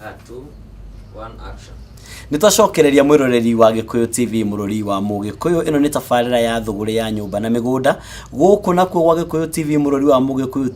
2 1 action. Nitwacokereria mwiroreri wa Gikuyu TV murori wa Mugikuyu. Ino ni tafarira ya thuguri ya nyumba na migunda guku nakuo wa Gikuyu TV murori wa Mugikuyu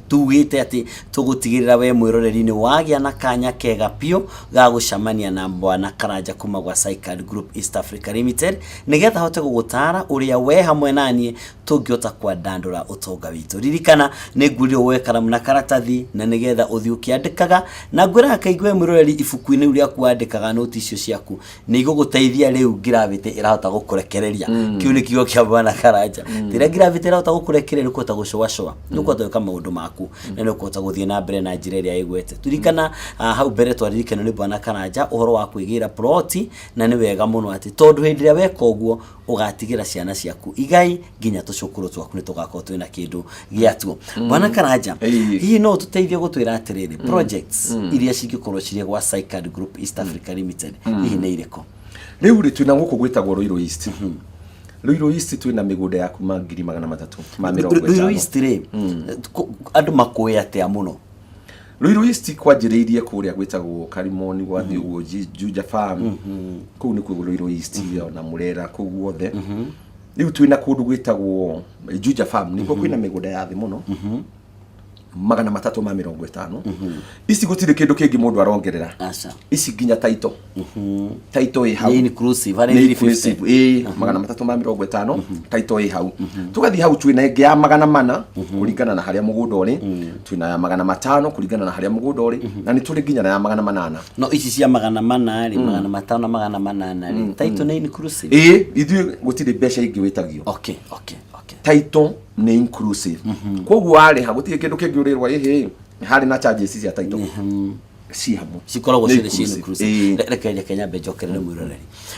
tugite ati tugutigirira we mwiroreri ni wagia na kanya kega pio ga gucamania na Bwana Karanja kuma gwa Cycad Group East Africa Limited nigetha hote gugutara uria we hamwe nanie tungiota kwa dandura utonga witu. Ririkana ni nguriro we karamu na karatathi na nigetha uthi ukiandikaga na ngwira akaigwe mwiroreri ifuku-ini uria kwandikaga noti icio ciaku ni iguguteithia riu gravity irahota gukurekereria kiu ni kigo kia Bwana Karanja tira gravity irahota gukurekereria ukota gucoa ukota gwika maundu maku na ni ukota guthie na mbere na njira iria igwete. Turirikana hau mbere twaririkana ni Bwana Karanja uhoro wa kwigira ploti na ni wega muno ati tondu hindi ria weka uguo ugatigira ciana ciaku igai nginya tucukuru twaku ni tugakorwo twina kindu giatuo. Bwana Karanja hihi no tuteithie gutwira atiriri projects iria cingikorwo cirie gwa Cycad Group East Africa Limited hihi ni iriko riu ri twina guku gwitagwo Ruiru East. Ruiru East twina migunda ya kuma 300 ma 50. Ruiru East ri andu makuye atia muno. Ruiru East kwanjiriirie kuria gwitagwo Karimoni gwa thiugo Juja Farm kuu ni kuo Ruiru East na Murera kuu guothe. Riu twina kundu gwitagwo Juja Farm niko kwina migunda ya thi muno 350. Isi gutire kindu kingi mundu arongerera isi ginya taito taito i hau inclusive ari 350 350 taito i hau tugathi hau twina ingi ya 400 kuringana na haria mugunda uri twina ya 500 kuringana na haria mugunda uri na ni turi ginya na ya 800 no isi cia 400 ri 500 800 ri taito ni inclusive ithu gutire besha ingi witagio okay taito ni inclusive koguo ari hagutie kindu kingi urirwa ihi hari na charges cia taito si hamu sikoragwo cire inclusive rekeje Kenya bejokerere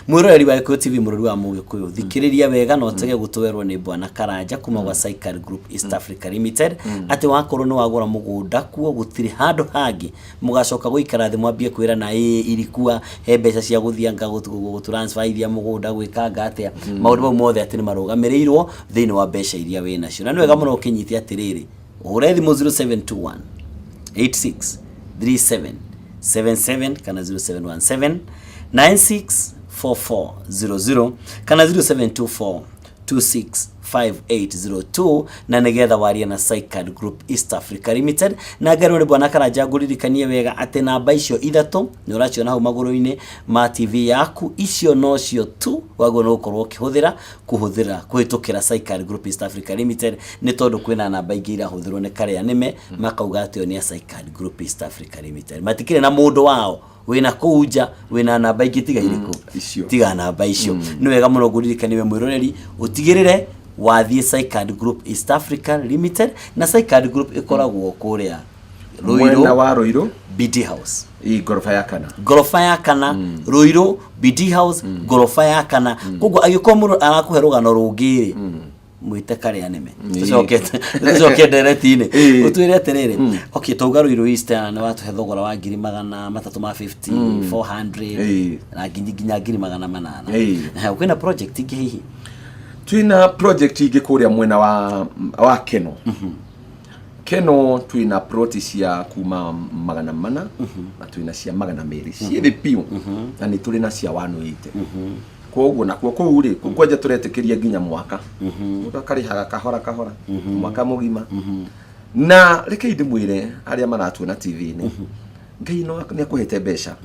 mwiroreri wa Gikuyu TV murori wa Mugikuyu thikiriria wega no tege gutwerwo ni Bwana Karanja kuma gwa Cycad Group East Africa Limited ati wakorwo ni wagura mugunda kuo gutiri handu hangi mugacoka guikara thi mwambie kwira na irikua he mbeca cia guthianga gutransfer ithia mugunda gwikanga atia maundu mau mothe ati ni marugamirirwo thiini wa mbeca iria wina cio na ni wega muno ukinyithia atiriri urethi mo 0721 86 3777 kana 0717 964400 kana 0724 265802 na nigetha waria na Cycad Group East Africa Limited na garo ni Bwana Karanja nguririkanie wega ati namba icio ithatu ni uraciona hau maguru-ini ma TV yaku icio no cio tu wago no ukorwo kuhuthira kuhitukira Cycad Group East Africa Limited ni tondu kwina namba ingi irahuthirwo ni karia nime makauga atio ni Cycad Group East Africa Limited matikire na mundu wao wina kuuja wina namba ingi tiga iriku tiga namba icio ni wega muno nguririkanie we mwiroreri utigirire wathie Cycad Group East Africa Limited na Cycad Group ikoragwo kuria Ruiru BD House gorofa ya kana Ruiru BD House gorofa ya kana koguo agikomuro arakuhe rugano rungiri mwite karia nime tucoke direct-ini utwire atiriri okay tuga Ruiru East na watu he thogora wa 350 400 na ginya 800 kwina project ingi hihi twina project ingi kuria mwena wa Keno Keno twina ploti cia kuma 400 na twina cia 200 cie the piu na ni turi na cia 180 koguo na kuu ri kwenja turetekeria ginya mwaka udakarihaga kahora mwaka mugima na reke ndimwire aria maratuona TV-ini ngai no ni akuhete mbeca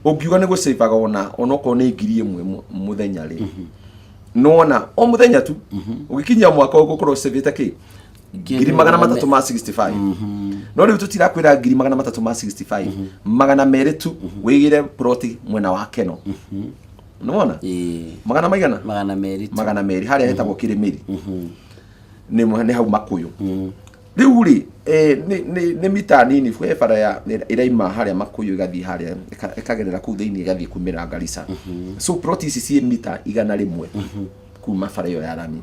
ungiuga ni gucivaga onoko ni 1000 muthenya ri nona o muthenya tu ugikinya mwaka ugukorwo sevete ki 365 no riu tutirakwira 365 200 tu wigire ploti mwena wa Keno nona magana maigana magana meri haria hetagwo Kirimiri ni hau Makuyu riu ri ni mita nini fwe bara ya iraima haria Makuyu igathi haria ikagerera ku thiini igathi kumira Garissa so ploti ici cie mita 100 kuma bara yo ya rami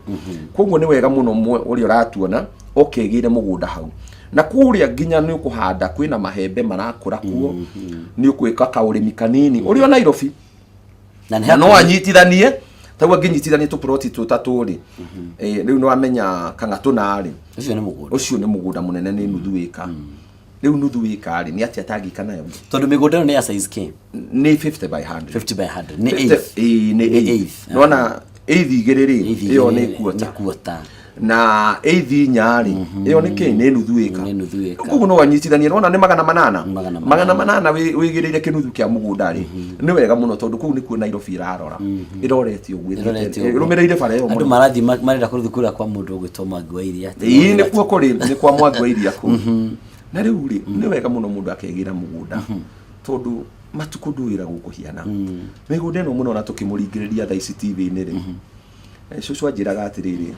koguo ni wega muno uri uratuona okegire mugunda hau na kuria ginya ni ukuhanda kwina mahembe marakura kuo ni ukwika kaurimi kanini uri o Nairobi na no anyitithanie tagwa nginyitithanie tu ploti tutatu ri riu no amenya kangatuna ri ucio ni mugunda munene ni nuthu wika riu nuthu wikari ni atia tangika nayo tondu migunda ino ni ya size k ni 50 by 100 50 by 100 ni 8 ni 8 nona 8 igiriri iyo ni kuota na 8 nyari iyo ni ki ni nuthu wika kugu no wanyitithania nona ni 800 wigirire kinuthu kia mugunda ri ni wega muno tondu kugu ni kuo Nairobi irarora iroretio gwithite irumireire bara yo andu marathi marenda kuthukura kwa mundu gwitwo Mwangi wa Iria ni kuo kuri ni kwa Mwangi wa Iria ku na riu ri ni wega muno mundu akegira mugunda tondu matuku nduira gukuhiana migunda no muno na tukimuringiriria tha ici TV-ini ri cucu anjiraga atiriri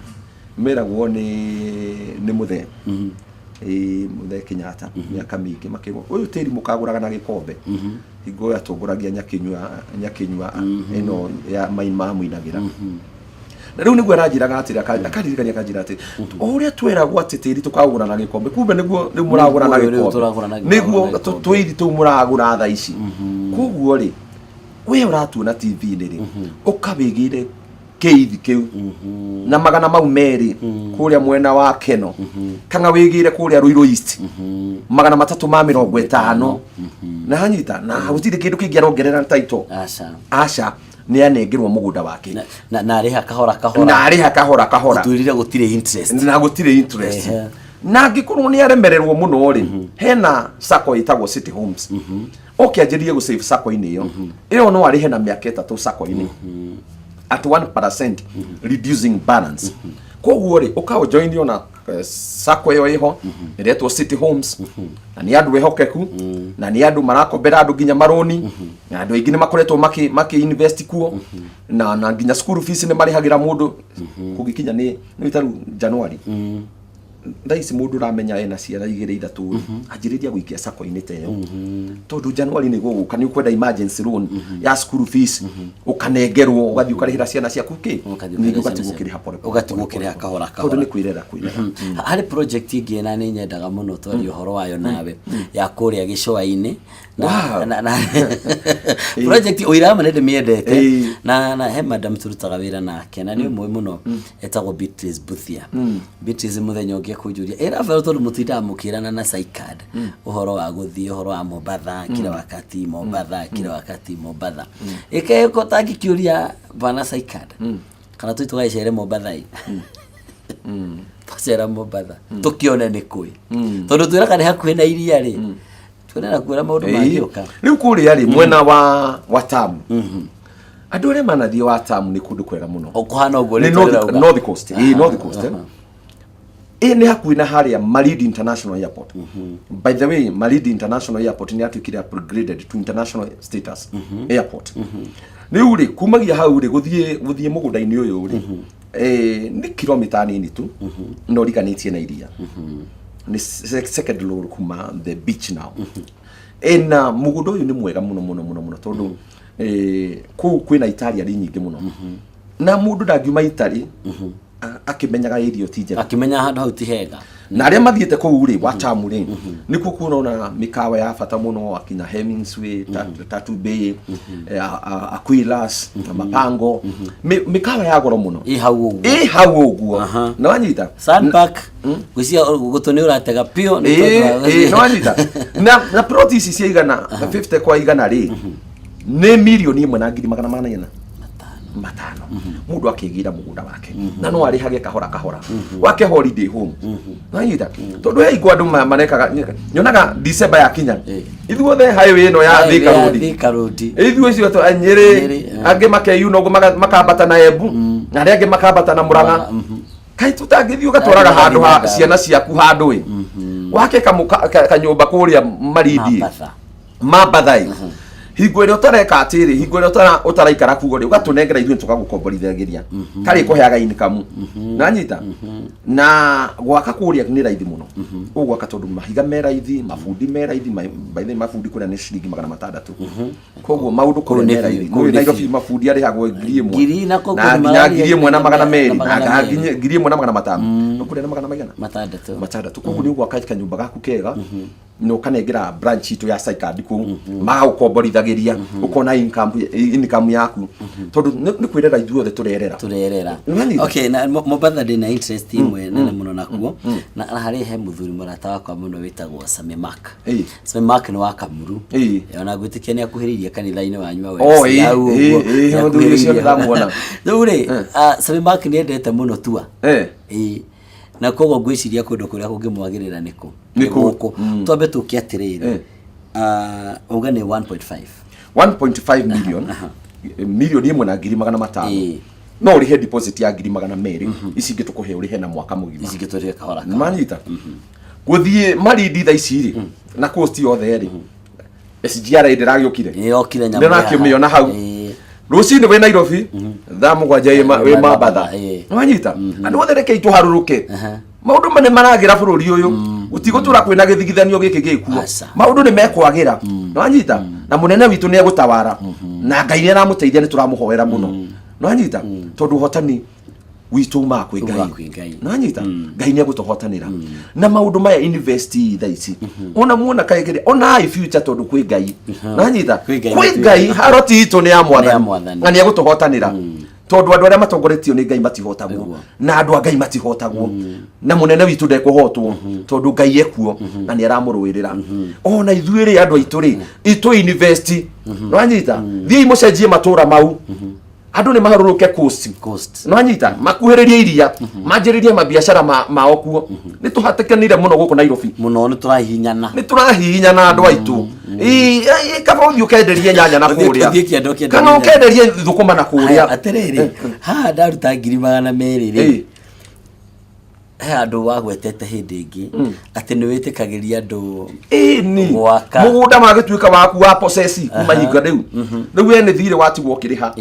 meragwo ni muthe muthe Kenyatta miaka mingi makigo uyu tiri mukaguraga na gikombe hingo yatonguragia nyakinywa ino ya maima muinagira na riu niguo aranjiraga atira akaririkania kanjira ati uria tweragwo ati tiri tukagura na gikombe kumbe niguo ni muragura na gikombe niguo twiri tu muragura tha ici kuguo ri we uratuona TV-ini ri ukabigire keithi kiu na magana mau meri kuria mwena wa Keno kana wigire kuria Ruiru East magana 350 na hanyita na gutire kindu kingi arongerera title aca ni anengirwo mugunda wake na ariha kahora twirire gutire interest na ngikorwo ni aremererwo muno ri hena sacco itagwo City Homes okianjirie gu save sacco-ini iyo no arihe na miaka 3 sacco-ini at 1% reducing balance koguo ri ukawo join yo na sacco yo iho iretwo City Homes na ni andu wehokeku na ni andu marakombera andu ginya maroni na andu aingi ni makoretwo maki invest kuo na ginya school fees ni marihagira mundu kugikinya ni itaru January ndaisi mundu ramenya ena ciara igire 3 ajiriria guikia sacco-ini teyo tondu January ni guguka ni ukwenda emergency loan ya school fees ukanengerwo ugathi ukarihira ciana ciaku ki ni ugatigukiriha pole ugatigukiriha kahora tondu ni kwirera hari project ingi na ni nyendaga muno twari uhoro wayo nawe ya kuria gicwa-ini na project uirama nende miendete na he madam turutaga wira nake na ni umwe muno etagwo Beatrice Buthia Beatrice muthenya ungi kujuria era vero tondu mutinda mukirana na Saicad uhoro wa guthii uhoro wa Mombasa kila wakati Mombasa ikeko takikiuria bana Saicad kana tuitugacere Mombasa pasera Mombasa tukione ni kui tondu twiraka ni hakuhi na iria ri twirana kwira maundu mangioka riu kuria ri mwena wa Tamu andu ria manathie wa Tamu ni kundu kwega muno okuhana uguo ni North Coast ni hakuhi na haria Malindi International Airport by the way Malindi International Airport ni atukire upgraded to international status airport ni uri kumagia hau ri guthie mugunda-ini uyu ri ni kilomita nini tu no riganitie na iria ni second road kuma the beach now na mugunda uyu ni mwega muno tondu ku kwina Italia ri nyingi muno na mundu ndagiuma Italy akimenyaga irio tije akimenya handu hau ti hega na aria mathiete kuu ri wa Tamu ri nikuo kuona mikawa ya bata muno akinya Hemingsway Tatu Bay Aquilas na Mapango mikawa ya goro muno hau uguo na wanyita Sandpark gwisia gutone uratega pio no wanyita na protisi cia igana 50 kwa igana ri ni milioni 1.4 matano mundu akigira mugunda wake na no arihage kahora wake holiday home nanyita tondu he igwandu manekaga nyonaga December ya kinya ithuothe highway no ya Thika Road ithuo cio to Nyeri ange makeyu no makambata na Embu na aria ange makambata na Murang'a kai tutangithio gatwaraga handu ha ciana ciaku handu wake kanyumba kuria Malindi Mambathai hingo ire utareka atiri hingo ire utaraikara kugo ri ugatunengera ithuĩ tukagukomborithagiria kari kuheaga income nanyita na gwaka kuria ni raithi muno ugwaka tondu mahiga me raithi mafundi me raithi by the mafundi kuria ni ciringi 600 koguo maundu kuria me raithi no Nairobi mafundi arihagwo 1,000 na nginya 1,000 na 200 na nginya 1,000 na 500 no kuria na 600 koguo ni ugwaka kanyumba gaku kega no kanengera branch itu ya Saicad ku magukomborithagiria ukona income yaku tondu ni kwirera ithuothe turerera okay na Mombasa ndina interest imwe nene muno nakuo na hari he muthuri murata wakwa muno witagwo Sami Mark. Sami Mark ni wa Kamuru. Ona gwitikia ni akuhiriria kanitha-ini wanyu wa muthuri ucio ndamuona. Rĩu Sami Mark ni endete muno tua. Na kogo gwiciria kundu kuria kungimwagirira niku guku twambe tukiatiriri uga ni 1.5 million milioni imwe na ngiri 500 no urihe deposit ya ngiri 200 ici ngitukuhe urihe na mwaka mugima ici ngiturihe kahora manyita guthie maridi tha ici ri na cost yothe ri SGR ndiragiukire yokire nyama ndina kiumiona hau rucini we Nairobi tha mugwanja we mabatha manyita andu othe reke ituharuruke maundu mane maragira bururi uyu utigotura kwina githigithanio giki gikuo maundu ni mekwagira manyita na munene witu ni egutawara na Ngai ni aramuteithia ni turamuhoera muno nanyita tondu hotani witu makwe Ngai nanyita Ngai ni egutuhotanira na maundu maya invest tha ici ona muona kaigire ona ai future tondu kwi Ngai nanyita kwi Ngai haroti itu ni amwathani na ni egutuhotanira tondu andu aria matongoretio ni Ngai matihotagwo na andu a Ngai matihotagwo na munene witu ndekuhotwo tondu Ngai ekuo na ni aramuruirira ona ithuire andu aitu ri itu invest nanyita thii mucenjie matura mau andu ni maharuruke coast nanyita makuhiririe iria manjiririe mabiashara mao kuo ni tuhatikanire muno guku Nairobi muno ni turahihinyana andu aitu kaba uthio kenderie nyanya na kuria kana kenderie thukuma na kuria atiriri ha ndaruta ngiri 200 ri he andu wagwetete hindi ingi ati ni witikagiria andu ni mugunda magituika waku wa possess kuma hinga riu ene thire watigwo kiriha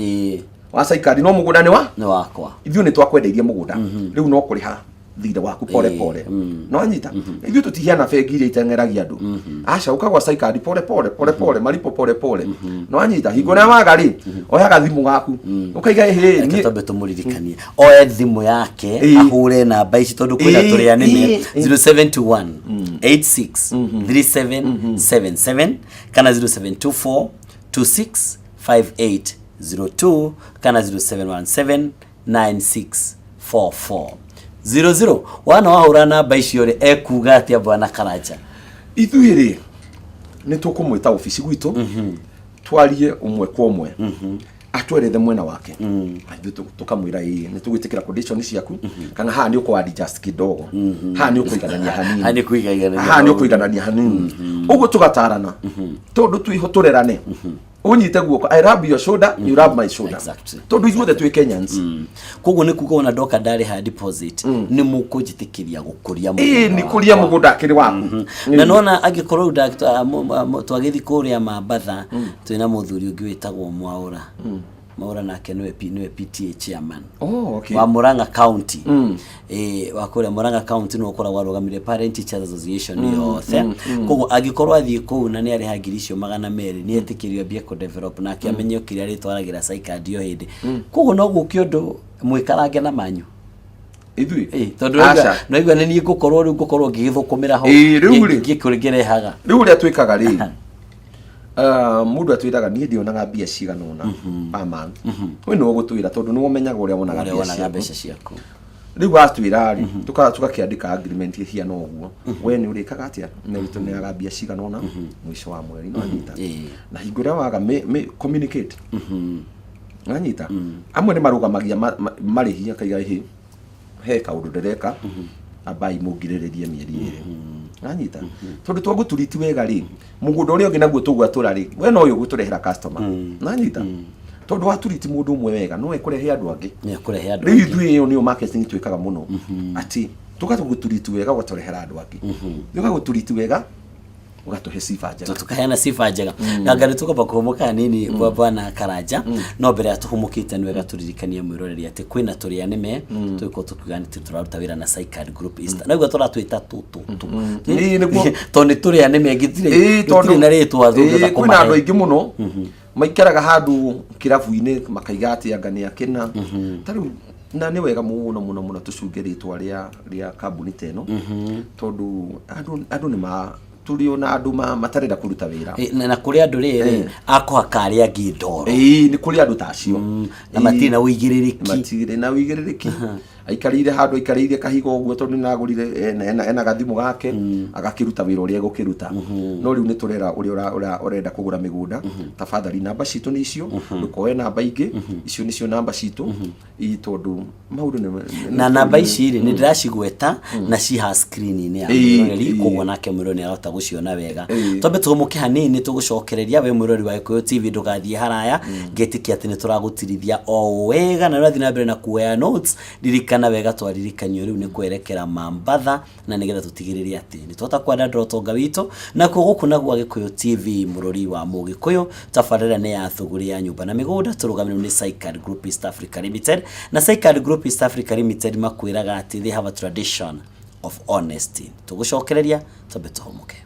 wa saikari no mugunda ni wakwa ithuĩ ni twakwendeirie mugunda riu no kuriha thire waku pole no anyita ithuĩ tutihiana bengi iria iteng'eragia andu aca ukagwa saikari pole maripo pole no anyita hingo na magari oyaga thimu gaku ukaiga ni tobe tumuririkanie oya thimu yake ahure namba ici tondu kwina turia nime 0721 86 3777 kana 0724 26 5802 kana 0717 9644 00 wana wahura namba icio ri ekuga atia bwana Karanja ithuĩ ri ni tukumwita ofisi gwitu twarie umwe kwa umwe atwerethe mwena wake tukamwira ni tugwitikira condition ciaku kana ha ni ukwa adjust kidogo ha ni ukuiganania hanini ha ni ukuiganania hanini ugu tugatarana tondu twihotorerane unyite guoko I rub your shoulder you rub my shoulder tondu ithuothe twi Kenyans koguo ni kuga ona doka ndari ha deposit ni mukujitikiria gukuria mugunda ni kuria mugunda kiri waku na nona agikorwo twagithi kuria mabatha twina muthuri ungi witagwo Mwaura nake niwe PTA chairman wa Murang'a County wa kuria Murang'a County no ukora warugamire Parent Teachers Association yothe koguo agikorwo athii kuu na ni ari hagiri icio 200 ni etikirio bia ku develop na kiamenyo kiria ritwaragira saikadi yo hindi koguo no guki undu mwikarange na manyu ithui tondu no igwa ni ngukorwo ri ngukorwo ngigithukumira ho ngikuringerehaga riu ria twikaga ri mundu atwiraga nie ndionaga mbia cigana ona per month we no gutwira tondu ni umenyaga uria wonaga mbeca ciaku riu atwira ri tukakiandika agreement hiana uguo we ni urikaga atia na wituneaga mbia cigana ona mwisho wa mweri no anyita na hinguria waga communicate anyita amwe ni marugamagia marihia kaiga he kaundu ndireka abai mugiriririe mieri iri anyita tondu twaguturiti wega ri mugunda uria ungi naguo tugwatura ri we no uyu guturehera customer anyita tondu waturiti mundu umwe wega no ekurehe andu angi ri ithui iyo ni marketing twikaga muno ati tugaguturiti wega gwaturehera andu angi tugaguturiti wega ugatuhe sifa njega tukaheana sifa njega na ngari tukaba kuhumuka nini kwa bwana Karanja no mbere ya tuhumukite ni wega turirikanie mwiroreri ati kwina turia nime twiko tukugani turaruta wira na Saikari Group East na igwa turatwita tutu ni niguo toni turia nime ngitire na ritwa thutha kuma kwina andu aingi muno maikaraga handu kirabu-ini makaiga ati angania kina tariu na ni wega muno tucunge ritwa ria kambuni teno tondu andu ni tuliona andu matarenda kuruta wira na kuri andu riri akohakari angindoro ni kuri andu tacio na matiri na uigiririki matire na uigiririki aikarire handu aikarire kahigo guo tondu nagurire ena gathimu gake agakiruta wira uria egukiruta no riu ni turera uria urenda kugura migunda tafadhali namba citu ni icio ndukoe namba ingi icio nicio namba citu tondu maundu na namba ici ri ni ndiracigweta na ciha screen-ini ya mwirori kugwa nake mwirori arota guciona wega tombe tumuke hanini tugucokereria we mwirori wa Gikuyu TV ndugathie haraya ngetikia ati ni turagutirithia o wega na rathi na mbere na kuoya notes ririkana wega twaririkanio riu ni kwerekera Mambatha na nigetha tutigiririe ati ni tota kwenda ndotonga witu na kuguku na gwa Gikuyu TV murori wa Mugikuyu tafarira ne ya thuguri ya nyumba na migunda turugamirwo ni Saikad Group East Africa Limited na Saikad Group East Africa Limited makwiraga ati they have a tradition of honesty tugucokereria tombe tuhomuke.